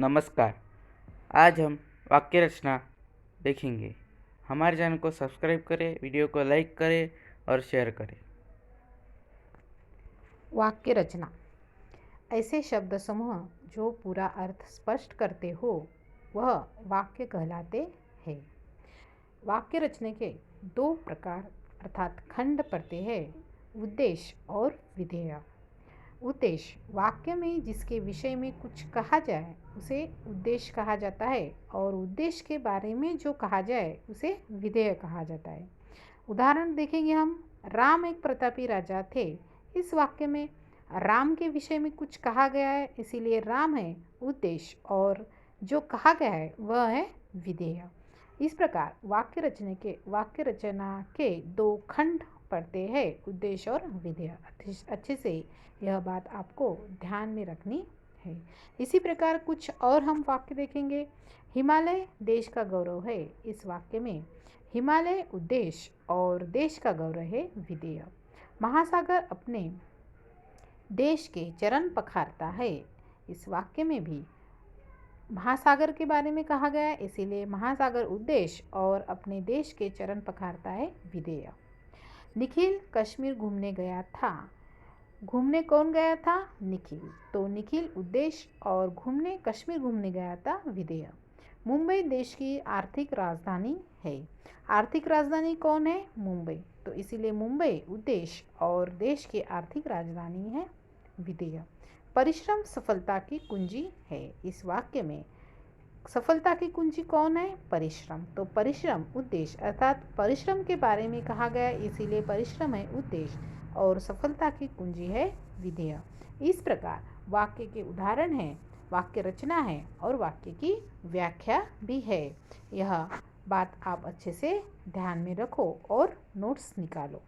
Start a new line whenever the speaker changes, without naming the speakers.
नमस्कार। आज हम वाक्य रचना देखेंगे। हमारे चैनल को सब्सक्राइब करें, वीडियो को लाइक करें और शेयर करें।
वाक्य रचना। ऐसे शब्द समूह जो पूरा अर्थ स्पष्ट करते हो वह वाक्य कहलाते हैं। वाक्य रचने के दो प्रकार अर्थात खंड पड़ते हैं, उद्देश्य और विधेय। उद्देश्य वाक्य में जिसके विषय में कुछ कहा जाए उसे उद्देश्य कहा जाता है और उद्देश्य के बारे में जो कहा जाए उसे विधेय कहा जाता है। उदाहरण देखेंगे हम। राम एक प्रतापी राजा थे। इस वाक्य में राम के विषय में कुछ कहा गया है, इसीलिए राम है उद्देश्य और जो कहा गया है वह है विधेय। इस प्रकार वाक्य रचना के दो खंड पड़ते हैं, उद्देश्य और विधेय। अच्छे से यह बात आपको ध्यान में रखनी है। इसी प्रकार कुछ और हम वाक्य देखेंगे। हिमालय देश का गौरव है। इस वाक्य में हिमालय उद्देश्य और देश का गौरव है विधेय। महासागर अपने देश के चरण पखारता है। इस वाक्य में भी महासागर के बारे में कहा गया है, इसीलिए महासागर उद्देश्य और अपने देश के चरण पखारता है विधेय। निखिल कश्मीर घूमने गया था। घूमने कौन गया था? निखिल। तो निखिल उद्देश्य और घूमने कश्मीर घूमने गया था विधेय। मुंबई देश की आर्थिक राजधानी है। आर्थिक राजधानी कौन है? मुंबई। तो इसीलिए मुंबई उद्देश्य और देश की आर्थिक राजधानी है विधेय। परिश्रम सफलता की कुंजी है। इस वाक्य में सफलता की कुंजी कौन है? परिश्रम। तो परिश्रम उद्देश्य अर्थात परिश्रम के बारे में कहा गया, इसीलिए परिश्रम है उद्देश्य और सफलता की कुंजी है विधेय। इस प्रकार वाक्य के उदाहरण हैं, वाक्य रचना है और वाक्य की व्याख्या भी है। यह बात आप अच्छे से ध्यान में रखो और नोट्स निकालो।